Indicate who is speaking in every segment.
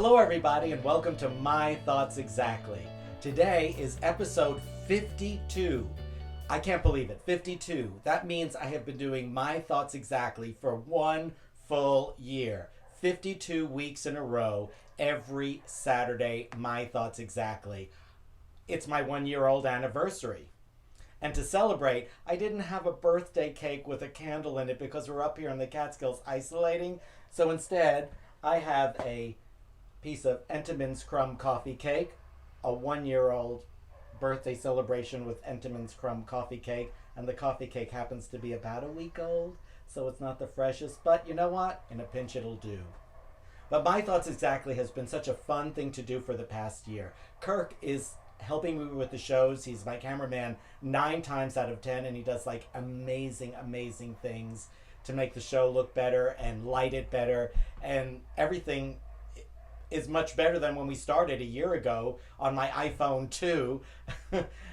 Speaker 1: Hello, everybody, and welcome to My Thoughts Exactly. Today is episode 52. I can't believe it, 52. That means I have been doing My Thoughts Exactly for one full year. 52 weeks in a row, every Saturday, My Thoughts Exactly. It's my 1-year-old anniversary. And to celebrate, I didn't have a birthday cake with a candle in it because we're up here in the Catskills isolating. So instead, I have a piece of Entenmann's crumb coffee cake, a 1-year-old birthday celebration with Entenmann's crumb coffee cake, and the coffee cake happens to be about a week old, so it's not the freshest, but you know what? In a pinch it'll do. But My Thoughts Exactly has been such a fun thing to do for the past year. Kirk is helping me with the shows. He's my cameraman 9 times out of 10, and he does like amazing things to make the show look better and light it better, and everything is much better than when we started a year ago on my iPhone 2.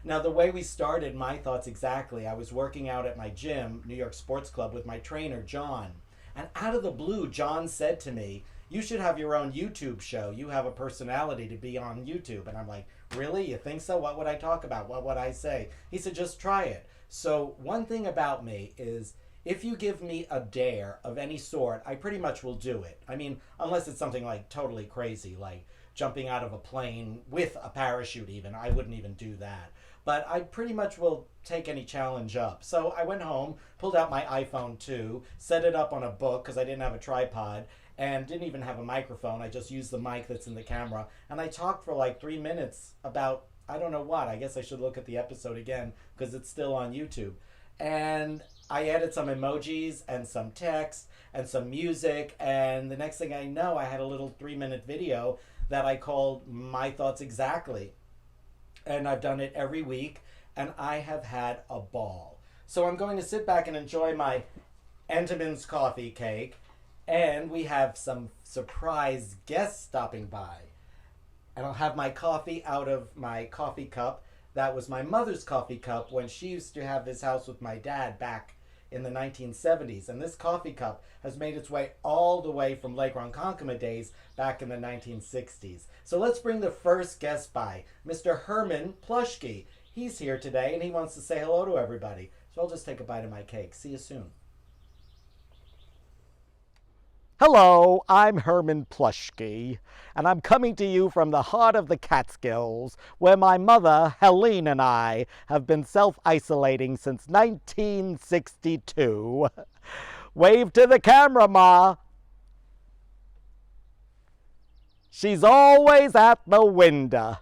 Speaker 1: Now, the way we started My Thoughts Exactly, I was working out at my gym, New York Sports Club, with my trainer, John. And out of the blue, John said to me, "You should have your own YouTube show. You have a personality to be on YouTube." And I'm like, "Really? You think so? What would I talk about? What would I say?" He said, "Just try it." So one thing about me is, if you give me a dare of any sort, I pretty much will do it. I mean, unless it's something like totally crazy, like jumping out of a plane with a parachute even. I wouldn't even do that. But I pretty much will take any challenge up. So I went home, pulled out my iPhone 2, set it up on a book because I didn't have a tripod, and didn't even have a microphone. I just used the mic that's in the camera. And I talked for like 3 minutes about, I don't know what. I guess I should look at the episode again because it's still on YouTube. And I added some emojis and some text and some music, and the next thing I know, I had a little 3-minute video that I called My Thoughts Exactly. And I've done it every week, and I have had a ball. So I'm going to sit back and enjoy my Entenmann's coffee cake, and we have some surprise guests stopping by. And I'll have my coffee out of my coffee cup. That was my mother's coffee cup when she used to have this house with my dad back in the 1970s. And this coffee cup has made its way all the way from Lake Ronkonkoma days back in the 1960s. So let's bring the first guest by, Mr. Herman Plushke. He's here today and he wants to say hello to everybody. So I'll just take a bite of my cake. See you soon.
Speaker 2: Hello, I'm Herman Plushke, and I'm coming to you from the heart of the Catskills, where my mother, Helene, and I have been self-isolating since 1962. Wave to the camera, Ma. She's always at the window.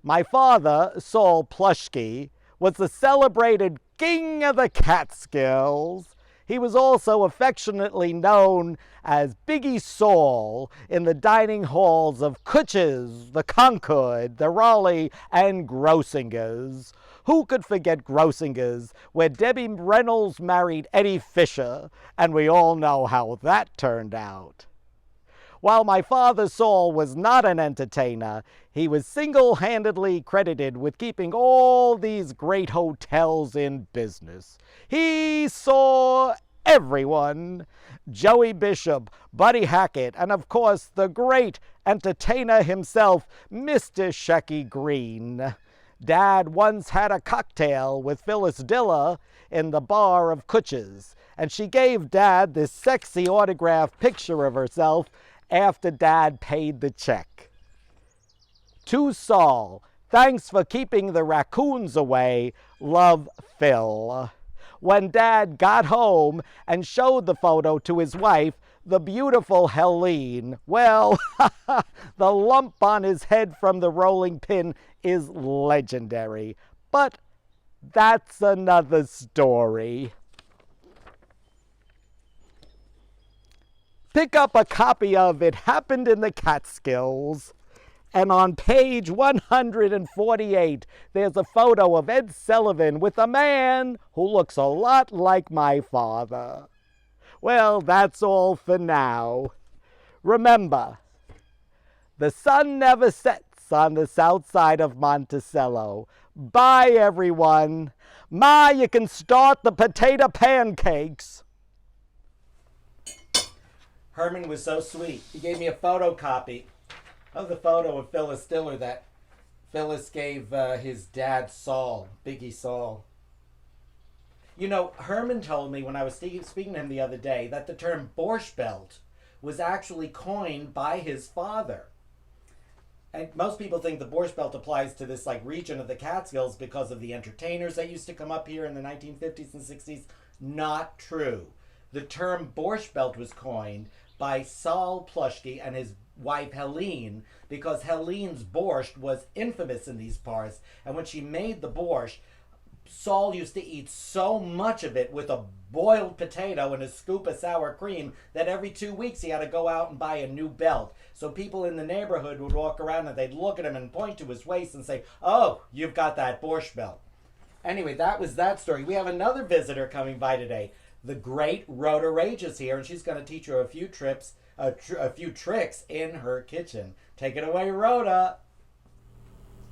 Speaker 2: My father, Saul Plushke, was the celebrated King of the Catskills. He was also affectionately known as Biggie Saul in the dining halls of Kutch's, the Concord, the Raleigh, and Grossinger's. Who could forget Grossinger's, where Debbie Reynolds married Eddie Fisher, and we all know how that turned out. While my father Saul was not an entertainer, he was single-handedly credited with keeping all these great hotels in business. He saw everyone: Joey Bishop, Buddy Hackett, and of course the great entertainer himself, Mr. Shecky Green. Dad once had a cocktail with Phyllis Diller in the bar of Kutch's, and she gave Dad this sexy autographed picture of herself after Dad paid the check. To Saul, thanks for keeping the raccoons away. Love, Phil. When Dad got home and showed the photo to his wife, the beautiful Helene, well, the lump on his head from the rolling pin is legendary. But that's another story. Pick up a copy of It Happened in the Catskills, and on page 148, there's a photo of Ed Sullivan with a man who looks a lot like my father. Well, that's all for now. Remember, the sun never sets on the south side of Monticello. Bye, everyone. Ma, you can start the potato pancakes.
Speaker 1: Herman was so sweet. He gave me a photocopy of the photo of Phyllis Diller that Phyllis gave his dad Saul, Biggie Saul. You know, Herman told me when I was speaking to him the other day that the term Borscht Belt was actually coined by his father. And most people think the Borscht Belt applies to this like region of the Catskills because of the entertainers that used to come up here in the 1950s and 60s. Not true. The term Borscht Belt was coined by Saul Plushky and his wife Helene because Helene's borscht was infamous in these parts, and when she made the borscht, Saul used to eat so much of it with a boiled potato and a scoop of sour cream that every 2 weeks he had to go out and buy a new belt. So people in the neighborhood would walk around and they'd look at him and point to his waist and say, "Oh, you've got that borscht belt." Anyway, that was that story. We have another visitor coming by today. The great Rhoda Rage is here, and she's going to teach you a few tricks in her kitchen. Take it away, Rhoda.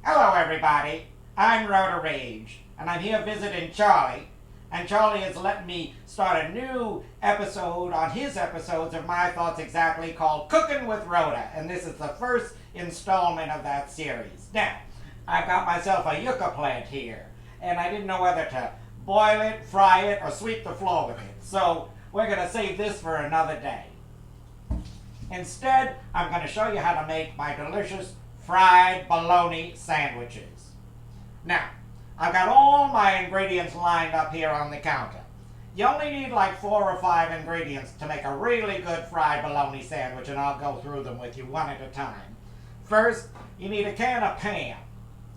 Speaker 3: Hello, everybody. I'm Rhoda Rage, and I'm here visiting Charlie. And Charlie has let me start a new episode on his episodes of My Thoughts Exactly called Cooking with Rhoda. And this is the first installment of that series. Now, I've got myself a yucca plant here, and I didn't know whether to boil it, fry it, or sweep the floor with it. So we're going to save this for another day. Instead, I'm going to show you how to make my delicious fried bologna sandwiches. Now, I've got all my ingredients lined up here on the counter. You only need like 4 or 5 ingredients to make a really good fried bologna sandwich, and I'll go through them with you one at a time. First, you need a can of Pam.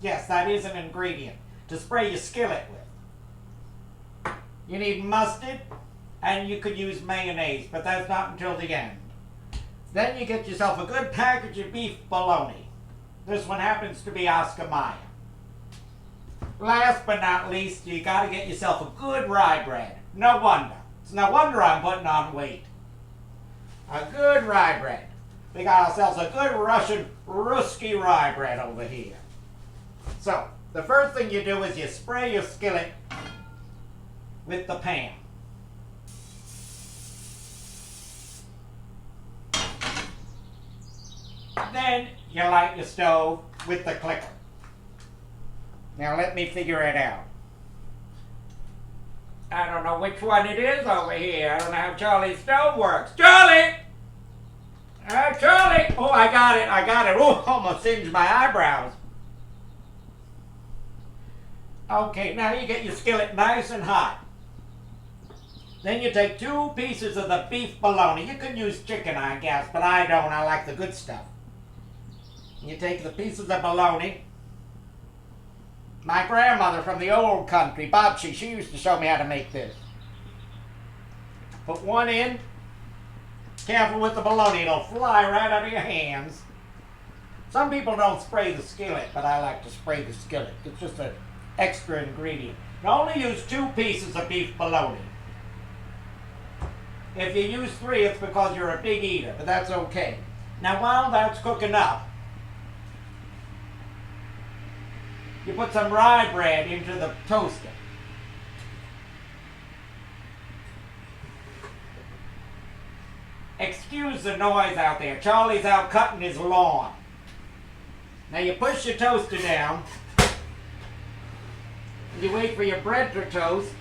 Speaker 3: Yes, that is an ingredient to spray your skillet with. You need mustard, and you could use mayonnaise, but that's not until the end. Then you get yourself a good package of beef bologna. This one happens to be Oscar Mayer. Last but not least, you gotta get yourself a good rye bread. No wonder. It's no wonder I'm putting on weight. A good rye bread. We got ourselves a good Russian Ruski rye bread over here. So, the first thing you do is you spray your skillet with the Pam. Then you light your stove with the clicker. Now let me figure it out. I don't know which one it is over here. I don't know how Charlie's stove works. Charlie! Charlie! Oh, I got it. Oh, almost singed my eyebrows. Okay, now you get your skillet nice and hot. Then you take 2 pieces of the beef bologna. You can use chicken, I guess, but I don't. I like the good stuff. You take the pieces of bologna. My grandmother from the old country, Bobsy, she used to show me how to make this. Put one in. Careful with the bologna, it'll fly right out of your hands. Some people don't spray the skillet, but I like to spray the skillet. It's just an extra ingredient. You only use 2 pieces of beef bologna. If you use 3, it's because you're a big eater, but that's okay. Now while that's cooking up, you put some rye bread into the toaster. Excuse the noise out there. Charlie's out cutting his lawn. Now you push your toaster down. You wait for your bread to toast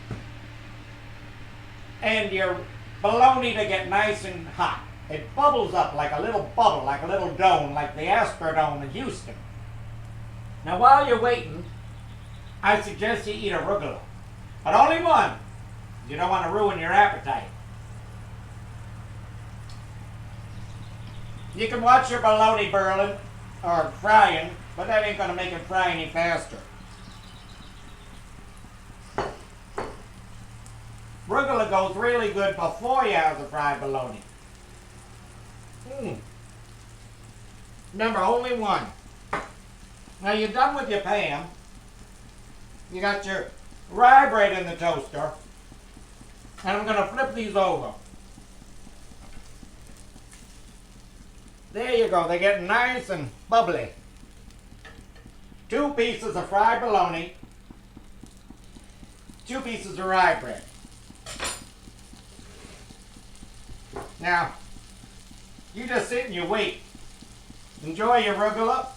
Speaker 3: and your bologna to get nice and hot. It bubbles up like a little bubble, like a little dome, like the Astrodome in Houston. Now while you're waiting, I suggest you eat arugula. But only one. You don't want to ruin your appetite. You can watch your bologna burling or frying, but that ain't going to make it fry any faster. Arugula goes really good before you have the fried bologna. Remember, only one. Now you're done with your Pam. You got your rye bread in the toaster. And I'm going to flip these over. There you go. They're getting nice and bubbly. 2 pieces of fried bologna. 2 pieces of rye bread. Now, You just sit and you wait. Enjoy your arugula.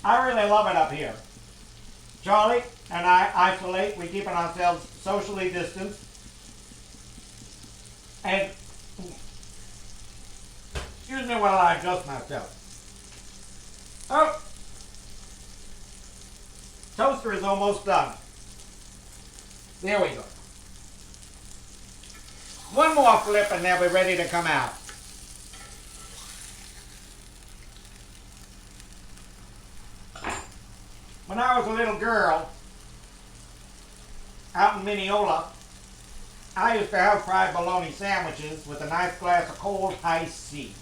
Speaker 3: I really love it up here. Charlie and I isolate. We keep ourselves socially distanced. And excuse me while I adjust myself. Oh, toaster is almost done. There we go. One more flip and they'll be ready to come out. When I was a little girl out in Mineola, I used to have fried bologna sandwiches with a nice glass of cold iced tea.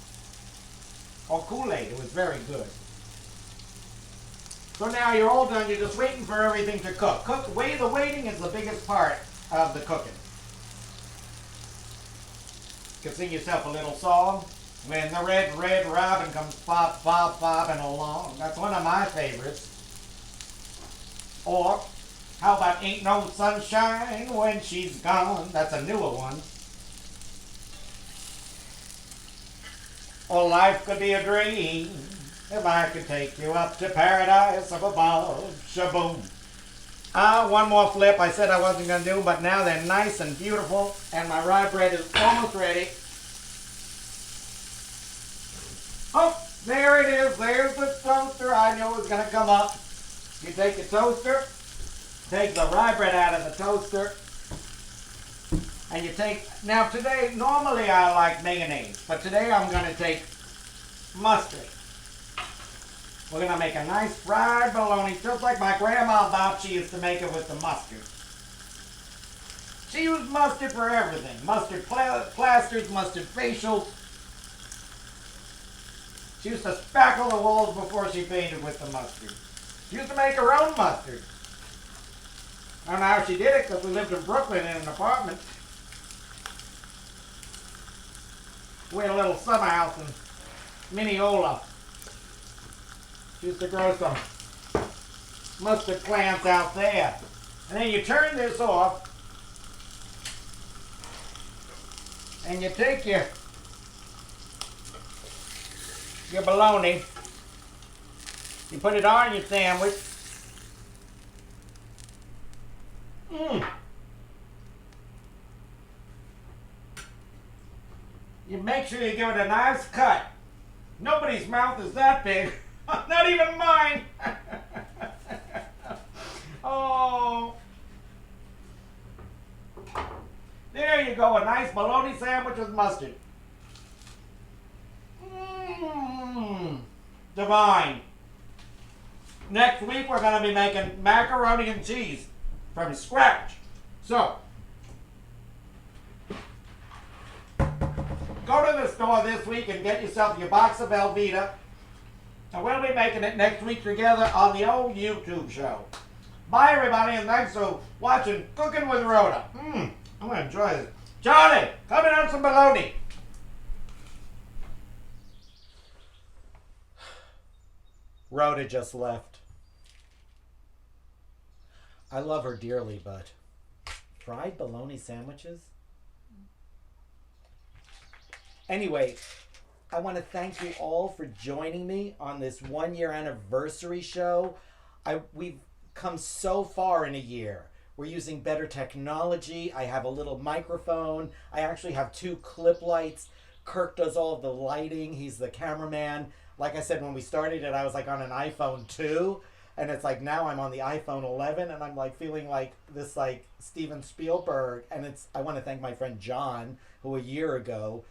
Speaker 3: Or Kool-Aid, it was very good. So now you're all done, you're just waiting for everything to cook. The waiting is the biggest part of the cooking. You can sing yourself a little song. When the red, red robin comes pop, pop, popping along. That's one of my favorites. Or, how about Ain't No Sunshine When She's Gone? That's a newer one. Or life could be a dream if I could take you up to paradise up above. Shaboom. One more flip I said I wasn't going to do, but now they're nice and beautiful, and my rye bread is almost ready. Oh, there it is. There's the toaster. I knew it was going to come up. You take the toaster, take the rye bread out of the toaster, and you take, now today, normally I like mayonnaise, but today I'm going to take mustard. We're going to make a nice fried bologna, just like my grandma Bob, she used to make it with the mustard. She used mustard for everything. Mustard plasters, mustard facials. She used to spackle the walls before she painted with the mustard. She used to make her own mustard. I don't know how she did it because we lived in Brooklyn in an apartment. We had a little summer house in Mineola. She used to grow some mustard plants out there. And then you turn this off and you take your bologna, you put it on your sandwich. You make sure you give it a nice cut. Nobody's mouth is that big. Not even mine. Oh. There you go, a nice bologna sandwich with mustard. Divine. Next week we're going to be making macaroni and cheese from scratch. So, go to the store this week and get yourself your box of Velveeta. And we'll be making it next week together on the old YouTube show. Bye everybody, and thanks for watching Cooking with Rhoda. I'm going to enjoy this. Charlie, come in on some bologna.
Speaker 1: Rhoda just left. I love her dearly, but fried bologna sandwiches? Anyway, I want to thank you all for joining me on this 1-year anniversary show. We've come so far in a year. We're using better technology. I have a little microphone. I actually have 2 clip lights. Kirk does all of the lighting. He's the cameraman. Like I said, when we started it, I was like on an iPhone 2. And it's like now I'm on the iPhone 11 and I'm like feeling like this like Steven Spielberg. And I want to thank my friend John, who a year ago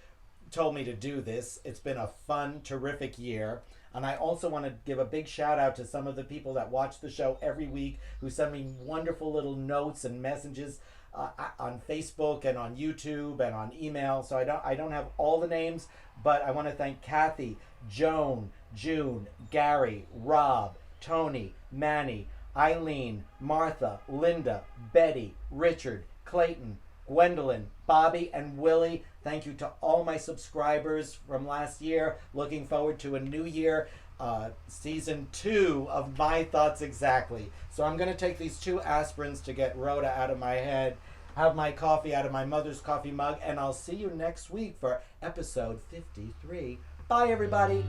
Speaker 1: told me to do this. It's been a fun, terrific year. And I also want to give a big shout out to some of the people that watch the show every week, who send me wonderful little notes and messages on Facebook and on YouTube and on email. So I don't have all the names, but I want to thank Kathy, Joan, June, Gary, Rob, Tony, Manny, Eileen, Martha, Linda, Betty, Richard, Clayton, Gwendolyn, Bobby, and Willie. Thank you to all my subscribers from last year. Looking forward to a new year, season 2 of My Thoughts Exactly. So I'm going to take these 2 aspirins to get Rhoda out of my head, have my coffee out of my mother's coffee mug, and I'll see you next week for episode 53. Bye, everybody.